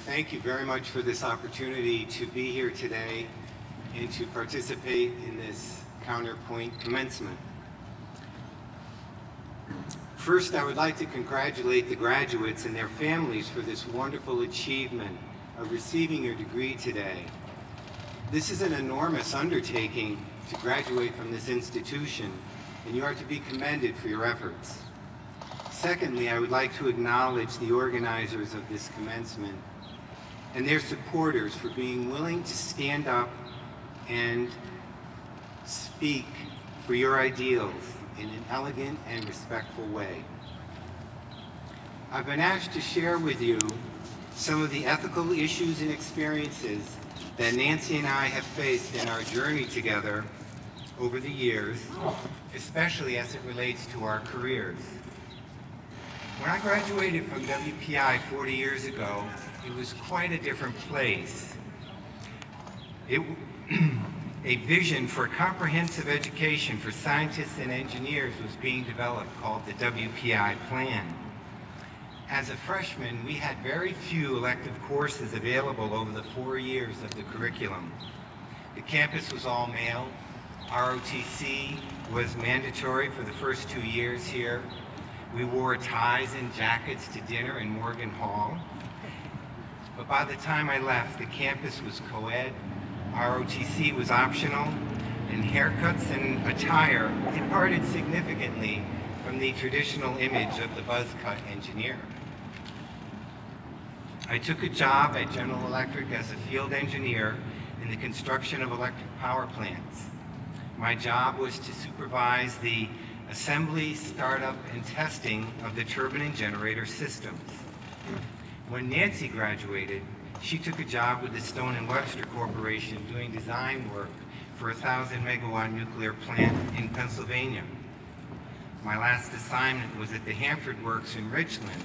Thank you very much for this opportunity to be here today and to participate in this Counterpoint commencement. First, I would like to congratulate the graduates and their families for this wonderful achievement of receiving your degree today. This is an enormous undertaking to graduate from this institution, and you are to be commended for your efforts. Secondly, I would like to acknowledge the organizers of this commencement and their supporters for being willing to stand up and speak for your ideals in an elegant and respectful way. I've been asked to share with you some of the ethical issues and experiences that Nancy and I have faced in our journey together over the years, especially as it relates to our careers. When I graduated from WPI 40 years ago, it was quite a different place. A vision for comprehensive education for scientists and engineers was being developed called the WPI plan. As a freshman, we had very few elective courses available over the 4 years of the curriculum. The campus was all male. ROTC was mandatory for the first 2 years here. We wore ties and jackets to dinner in Morgan Hall. But by the time I left, the campus was co-ed, ROTC was optional, and haircuts and attire departed significantly from the traditional image of the buzz-cut engineer. I took a job at General Electric as a field engineer in the construction of electric power plants. My job was to supervise the assembly, startup, and testing of the turbine and generator systems. When Nancy graduated, she took a job with the Stone & Webster Corporation doing design work for a 1,000-megawatt nuclear plant in Pennsylvania. My last assignment was at the Hanford Works in Richland.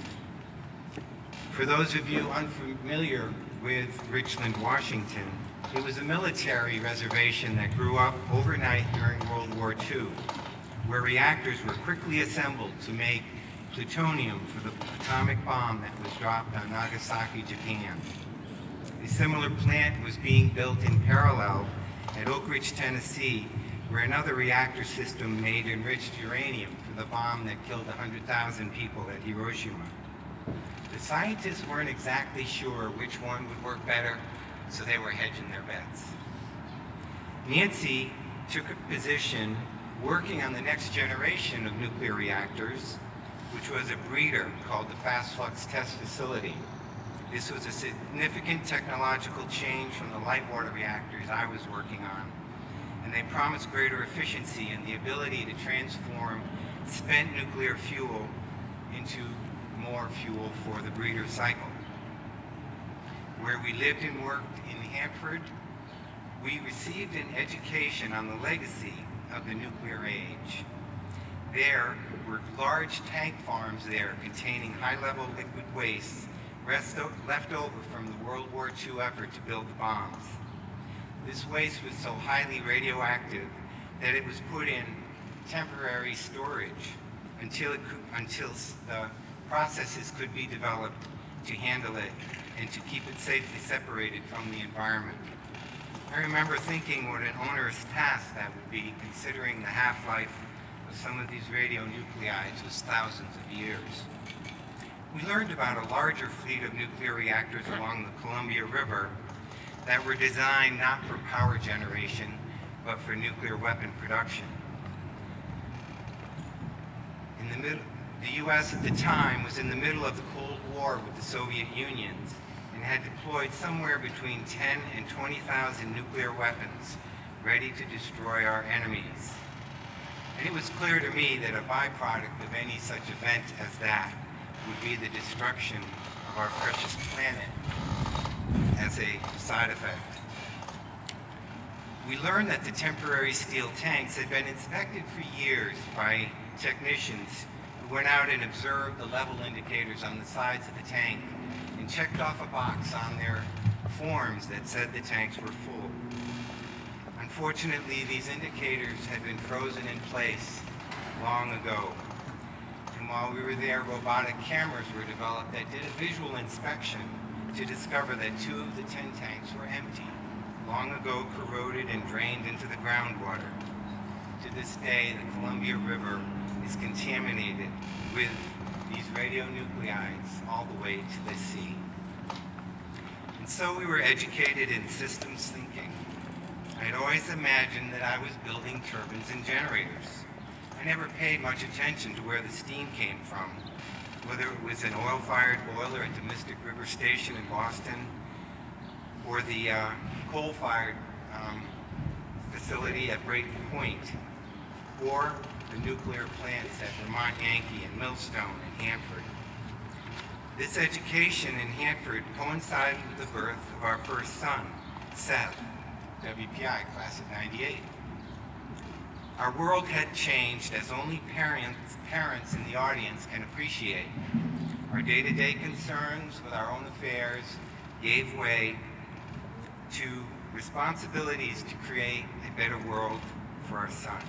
For those of you unfamiliar with Richland, Washington, it was a military reservation that grew up overnight during World War II, where reactors were quickly assembled to make plutonium for the atomic bomb that was dropped on Nagasaki, Japan. A similar plant was being built in parallel at Oak Ridge, Tennessee, where another reactor system made enriched uranium for the bomb that killed 100,000 people at Hiroshima. The scientists weren't exactly sure which one would work better, so they were hedging their bets. Nancy took a position working on the next generation of nuclear reactors, which was a breeder called the Fast Flux Test Facility. This was a significant technological change from the light water reactors I was working on, and they promised greater efficiency and the ability to transform spent nuclear fuel into more fuel for the breeder cycle. Where we lived and worked in Hanford, we received an education on the legacy of the nuclear age. There were large tank farms there containing high-level liquid waste left over from the World War II effort to build the bombs. This waste was so highly radioactive that it was put in temporary storage until the processes could be developed to handle it and to keep it safely separated from the environment. I remember thinking what an onerous task that would be, considering the half-life of some of these radionuclides was thousands of years. We learned about a larger fleet of nuclear reactors along the Columbia River that were designed not for power generation, but for nuclear weapon production. The U.S. at the time was in the middle of the Cold War with the Soviet Union and had deployed somewhere between 10 and 20,000 nuclear weapons ready to destroy our enemies. And it was clear to me that a byproduct of any such event as that would be the destruction of our precious planet as a side effect. We learned that the temporary steel tanks had been inspected for years by technicians who went out and observed the level indicators on the sides of the tank and checked off a box on their forms that said the tanks were full. Unfortunately, these indicators had been frozen in place long ago. And while we were there, robotic cameras were developed that did a visual inspection to discover that 2 of the 10 tanks were empty, long ago corroded and drained into the groundwater. To this day, the Columbia River is contaminated with these radionuclides all the way to the sea. And so we were educated in systems thinking. I had always imagined that I was building turbines and generators. I never paid much attention to where the steam came from, whether it was an oil-fired boiler at the Mystic River Station in Boston, or the coal-fired facility at Brayton Point, or the nuclear plants at Vermont Yankee and Millstone and Hanford. This education in Hanford coincided with the birth of our first son, Seth, WPI, class of '98. Our world had changed as only parents in the audience can appreciate. Our day-to-day concerns with our own affairs gave way to responsibilities to create a better world for our son.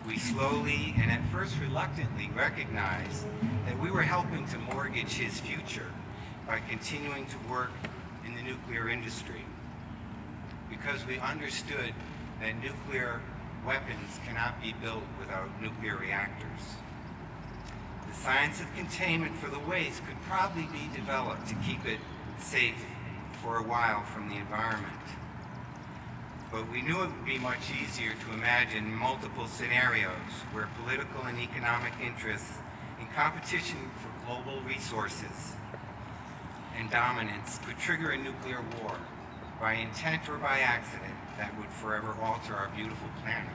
We slowly and at first reluctantly recognized that we were helping to mortgage his future by continuing to work in the nuclear industry, because we understood that nuclear weapons cannot be built without nuclear reactors. The science of containment for the waste could probably be developed to keep it safe for a while from the environment. But we knew it would be much easier to imagine multiple scenarios where political and economic interests in competition for global resources and dominance could trigger a nuclear war by intent or by accident that would forever alter our beautiful planet.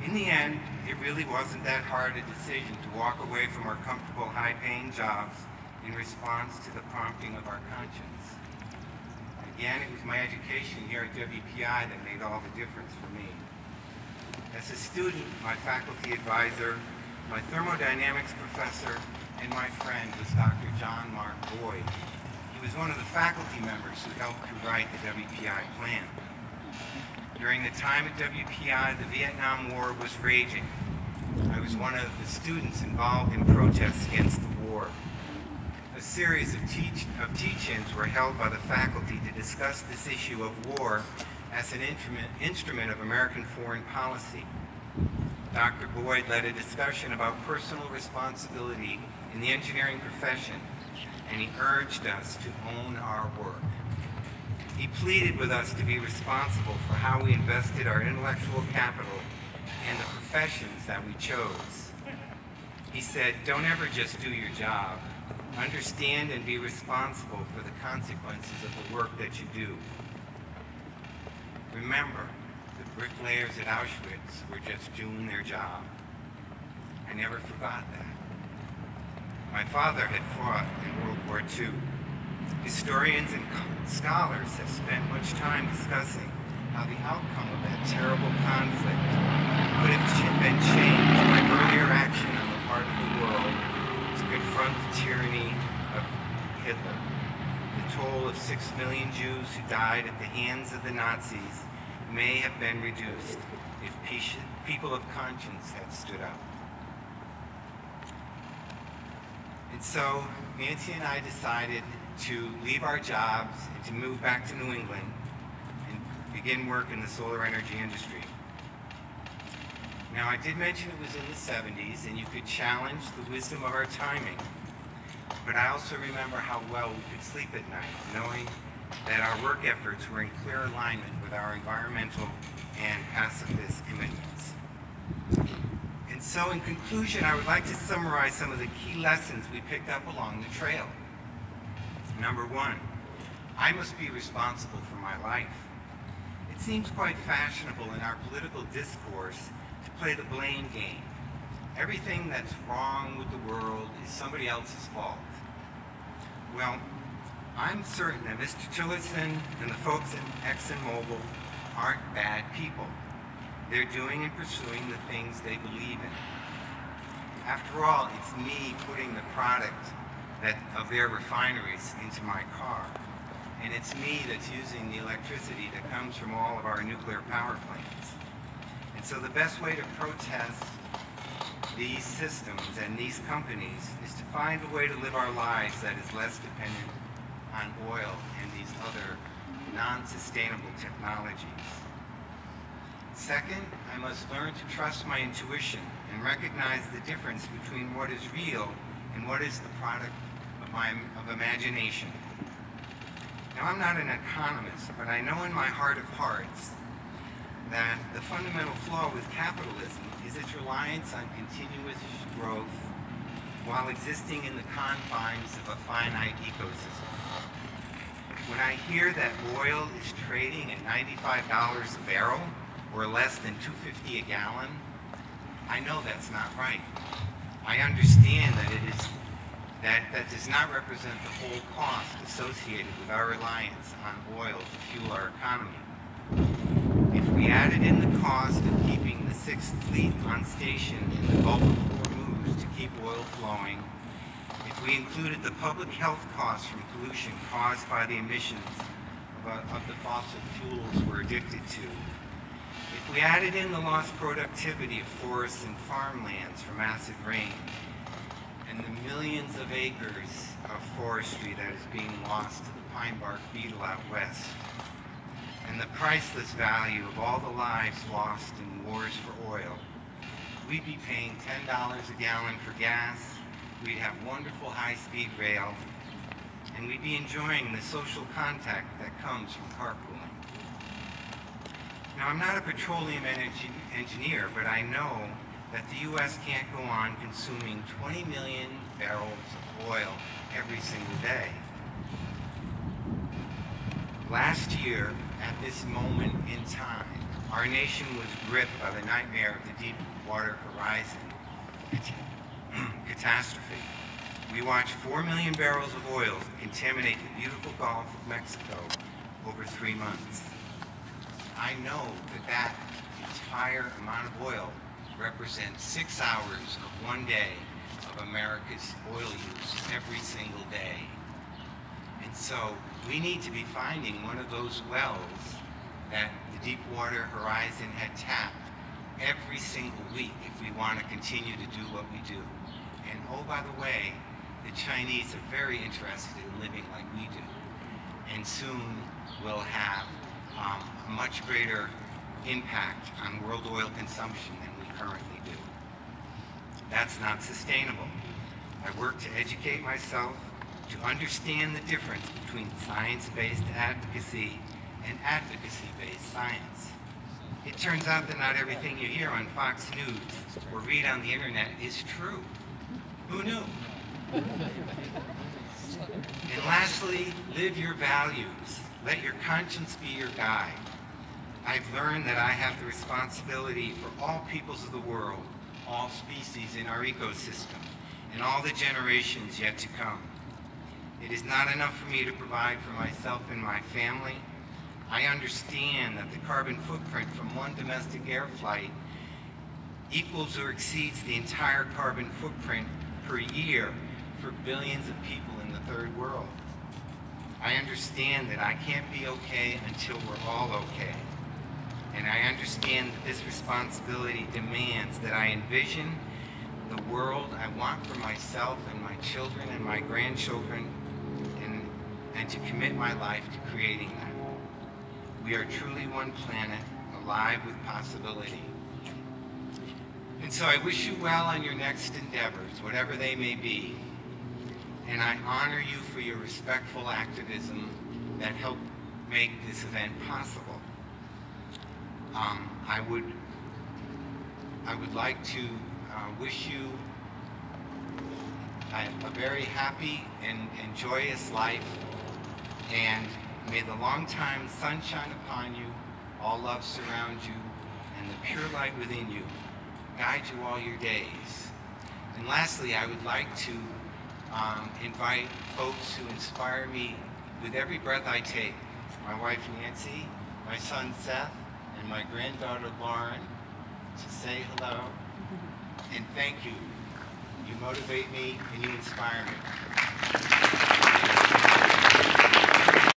In the end, it really wasn't that hard a decision to walk away from our comfortable, high-paying jobs in response to the prompting of our conscience. Again, it was my education here at WPI that made all the difference for me. As a student, my faculty advisor, my thermodynamics professor, and my friend was Dr. John Mark Boyd. He was one of the faculty members who helped to write the WPI plan. During the time at WPI, the Vietnam War was raging. I was one of the students involved in protests against the war. A series of teach-ins were held by the faculty to discuss this issue of war as an instrument of American foreign policy. Dr. Boyd led a discussion about personal responsibility in the engineering profession, and he urged us to own our work. He pleaded with us to be responsible for how we invested our intellectual capital and the professions that we chose. He said, don't ever just do your job. Understand and be responsible for the consequences of the work that you do. Remember, the bricklayers at Auschwitz were just doing their job. I never forgot that. My father had fought in World War II. Historians and scholars have spent much time discussing how the outcome of that terrible conflict could have been changed by earlier action on the part of the world to confront the tyranny of Hitler. The toll of 6 million Jews who died at the hands of the Nazis may have been reduced if people of conscience had stood up. And so Nancy and I decided to leave our jobs and to move back to New England and begin work in the solar energy industry. Now, I did mention it was in the 70s, and you could challenge the wisdom of our timing. But I also remember how well we could sleep at night, knowing that our work efforts were in clear alignment with our environmental and pacifist commitments. And so, in conclusion, I would like to summarize some of the key lessons we picked up along the trail. Number one, I must be responsible for my life. It seems quite fashionable in our political discourse to play the blame game. Everything that's wrong with the world is somebody else's fault. Well, I'm certain that Mr. Tillerson and the folks at ExxonMobil aren't bad people. They're doing and pursuing the things they believe in. After all, it's me putting the product of their refineries into my car. And it's me that's using the electricity that comes from all of our nuclear power plants. And so the best way to protest these systems and these companies is to find a way to live our lives that is less dependent on oil and these other non-sustainable technologies. Second, I must learn to trust my intuition and recognize the difference between what is real and what is the product of imagination. Now, I'm not an economist, but I know in my heart of hearts that the fundamental flaw with capitalism is its reliance on continuous growth while existing in the confines of a finite ecosystem. When I hear that oil is trading at $95 a barrel, or less than $2.50 a gallon, I know that's not right. I understand that that does not represent the whole cost associated with our reliance on oil to fuel our economy. If we added in the cost of keeping the 6th Fleet on station in the Gulf of Hormuz to keep oil flowing, if we included the public health costs from pollution caused by the emissions of the fossil fuels we're addicted to, if we added in the lost productivity of forests and farmlands from acid rain, and the millions of acres of forestry that is being lost to the pine bark beetle out west, and the priceless value of all the lives lost in wars for oil, we'd be paying $10 a gallon for gas, we'd have wonderful high-speed rail, and we'd be enjoying the social contact that comes from carpooling. Now, I'm not a petroleum engineer, but I know that the U.S. can't go on consuming 20 million barrels of oil every single day. Last year, at this moment in time, our nation was gripped by the nightmare of the Deepwater Horizon catastrophe. We watched 4 million barrels of oil contaminate the beautiful Gulf of Mexico over 3 months. I know that that entire amount of oil represents 6 hours of 1 day of America's oil use every single day. And so we need to be finding one of those wells that the Deepwater Horizon had tapped every single week if we want to continue to do what we do. And oh, by the way, the Chinese are very interested in living like we do. And soon we'll have a much greater impact on world oil consumption than we currently do. That's not sustainable. I work to educate myself, to understand the difference between science-based advocacy and advocacy-based science. It turns out that not everything you hear on Fox News or read on the internet is true. Who knew? And lastly, live your values. Let your conscience be your guide. I've learned that I have the responsibility for all peoples of the world, all species in our ecosystem, and all the generations yet to come. It is not enough for me to provide for myself and my family. I understand that the carbon footprint from one domestic air flight equals or exceeds the entire carbon footprint per year for billions of people in the third world. I understand that I can't be okay until we're all okay. And I understand that this responsibility demands that I envision the world I want for myself and my children and my grandchildren, and to commit my life to creating that. We are truly one planet, alive with possibility. And so I wish you well on your next endeavors, whatever they may be. And I honor you for your respectful activism that helped make this event possible. I would like to wish you a very happy and joyous life, and may the long-time sun shine upon you, all love surround you, and the pure light within you guide you all your days. And lastly, I would like to invite folks who inspire me with every breath I take. My wife Nancy, my son Seth, and my granddaughter Lauren, to say hello and thank you. You motivate me and you inspire me.